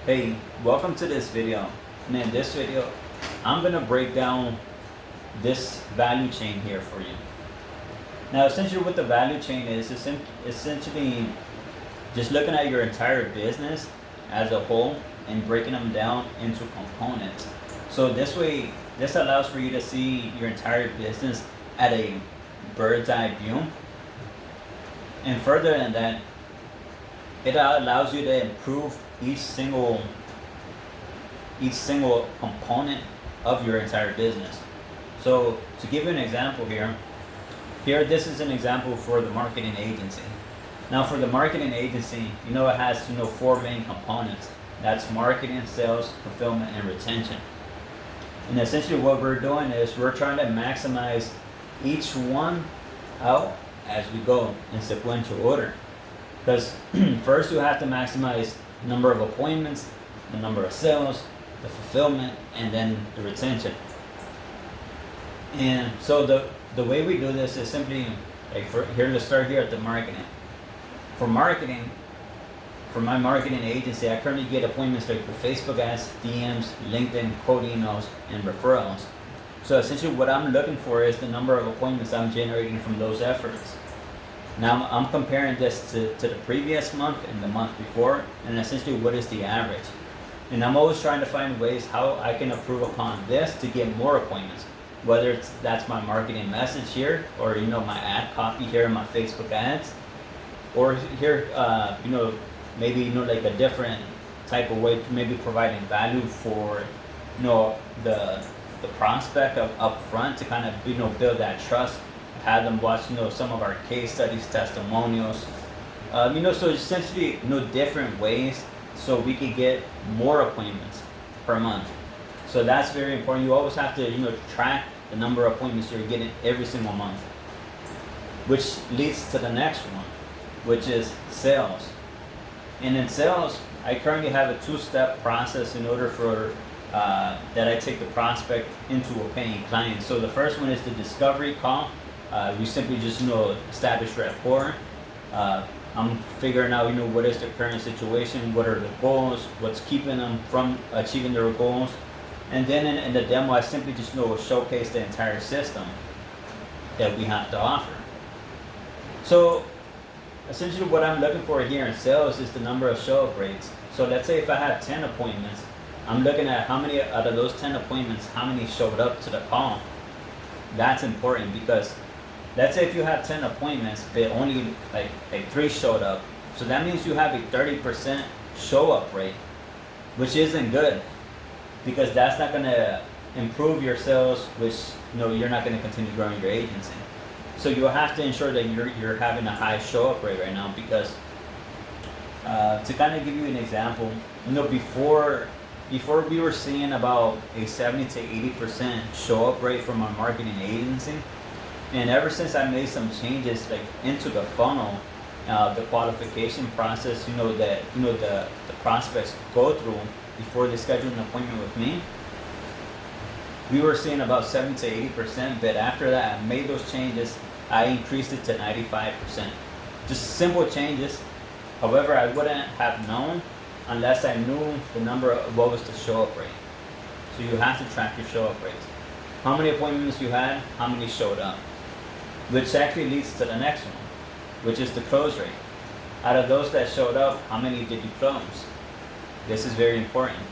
Hey, welcome to this video. And in this video, I'm going to break down this value chain here for you. Now, essentially what the value chain is essentially just looking at your entire business as a whole and breaking them down into components. So this way, this allows for you to see your entire business at a bird's eye view. And further than that, it allows you to improve each single component of your entire business. So to give you an example here this is an example for the marketing agency. Now for the marketing agency, it has four main components. That's marketing, sales, fulfillment, and retention. And essentially what we're doing is we're trying to maximize each one out as we go in sequential order. Because first you have to maximize the number of appointments, the number of sales, the fulfillment, and then the retention. And so the way we do this is simply like let's start here at the marketing. For marketing, for my marketing agency, I currently get appointments like for Facebook ads, DMs, LinkedIn, cold emails, and referrals. So essentially what I'm looking for is the number of appointments I'm generating from those efforts. Now I'm comparing this to the previous month and the month before, and essentially what is the average. And I'm always trying to find ways how I can improve upon this to get more appointments. Whether that's my marketing message here, or my ad copy here in my Facebook ads, or here maybe like a different type of way to maybe providing value for the prospect up front to kind of build that trust. Have them watch some of our case studies, testimonials, so essentially different ways so we can get more appointments per month. So that's very important. You always have to track the number of appointments you're getting every single month, which leads to the next one, which is sales. And in sales, I currently have a two-step process in order for that I take the prospect into a paying client. So the first one is the discovery call. We simply just establish rapport. I'm figuring out what is their current situation, what are the goals, what's keeping them from achieving their goals, and then in the demo I simply just showcase the entire system that we have to offer. So essentially what I'm looking for here in sales is the number of show-up rates. So let's say if I have 10 appointments, I'm looking at how many out of those 10 appointments, how many showed up to the call. That's important because let's say if you have 10 appointments, but only like 3 showed up. So that means you have a 30% show-up rate, which isn't good because that's not going to improve your sales, which you're not going to continue growing your agency. So you have to ensure that you're having a high show-up rate right now because to kind of give you an example, before we were seeing about a 70 to 80% show-up rate from our marketing agency. And ever since I made some changes into the funnel, the qualification process, that the prospects go through before they schedule an appointment with me, we were seeing about 70 to 80%. But after that, I made those changes. I increased it to 95%. Just simple changes. However, I wouldn't have known unless I knew the number of what was the show-up rate. So you have to track your show-up rates. How many appointments you had, how many showed up. Which actually leads to the next one, which is the close rate. Out of those that showed up, how many did you close? This is very important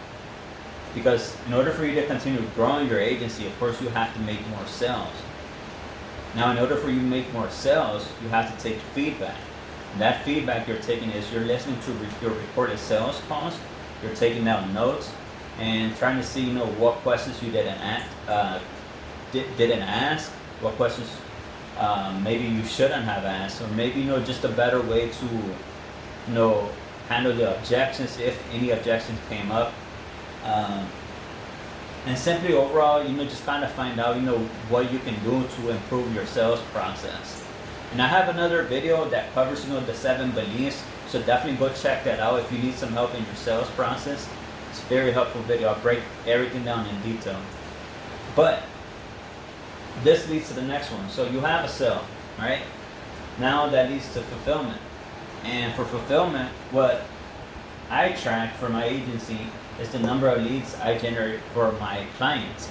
because in order for you to continue growing your agency, of course, you have to make more sales. Now, in order for you to make more sales, you have to take feedback. And that feedback you're taking is you're listening to your recorded sales calls, you're taking down notes, and trying to see what questions you didn't ask, what questions maybe you shouldn't have asked, or maybe just a better way to handle the objections if any objections came up, and simply overall just kind of find out what you can do to improve your sales process. And I have another video that covers the 7 beliefs, so definitely go check that out if you need some help in your sales process. It's a very helpful video. I'll break everything down in detail. But this leads to the next one. So you have a sale, right? Now that leads to fulfillment. And for fulfillment, what I track for my agency is the number of leads I generate for my clients.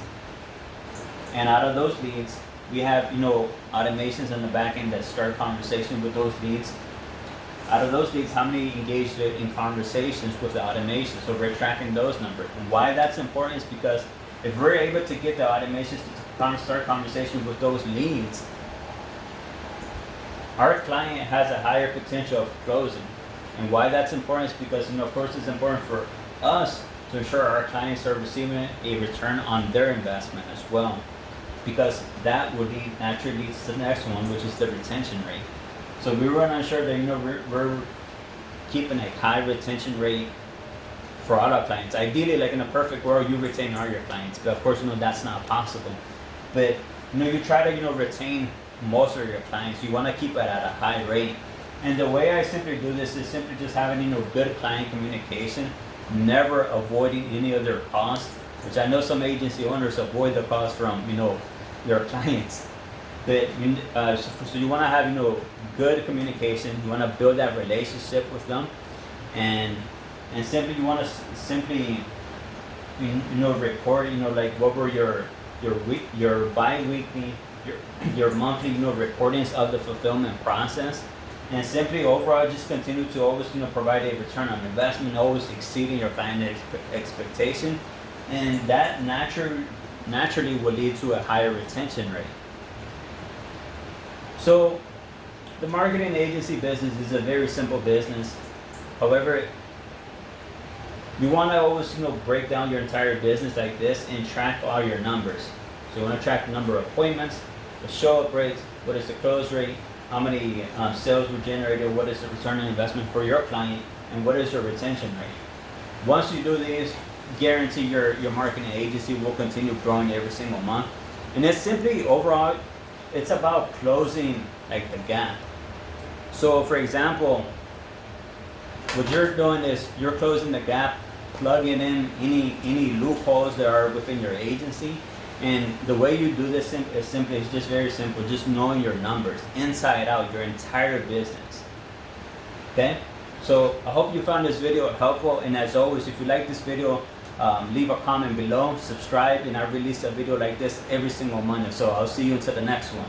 And out of those leads, we have, automations on the back end that start conversation with those leads. Out of those leads, how many engaged in conversations with the automation? So we're tracking those numbers. And why that's important is because if we're able to get the automations to start conversations with those leads, our client has a higher potential of closing. And why that's important is because, of course, it's important for us to ensure our clients are receiving a return on their investment as well. Because that would naturally leads to the next one, which is the retention rate. So we want to ensure that we're keeping a high retention rate for all our clients. Ideally, like in a perfect world, you retain all your clients, but of course, that's not possible. But you try to retain most of your clients. You want to keep it at a high rate. And the way I simply do this is simply just having good client communication, never avoiding any of their costs, which I know some agency owners avoid the cost from their clients. But so you want to have good communication. You want to build that relationship with them, and simply you want to simply report like what were your bi-weekly, your monthly reportings of the fulfillment process. And simply overall, just continue to always provide a return on investment, always exceeding your client expectation, and that naturally will lead to a higher retention rate. So the marketing agency business is a very simple business. However, you want to always break down your entire business like this and track all your numbers. So you want to track the number of appointments, the show-up rates, what is the close rate, how many sales were generated, what is the return on investment for your client, and what is your retention rate. Once you do these, guarantee your marketing agency will continue growing every single month. And it's simply overall, it's about closing like the gap. So for example, what you're doing is you're closing the gap, plugging in any loopholes that are within your agency. And the way you do this is just very simple, just knowing your numbers inside out, your entire business. Okay? So I hope you found this video helpful, and as always, if you like this video, leave a comment below, subscribe, and I release a video like this every single Monday. So I'll see you until the next one.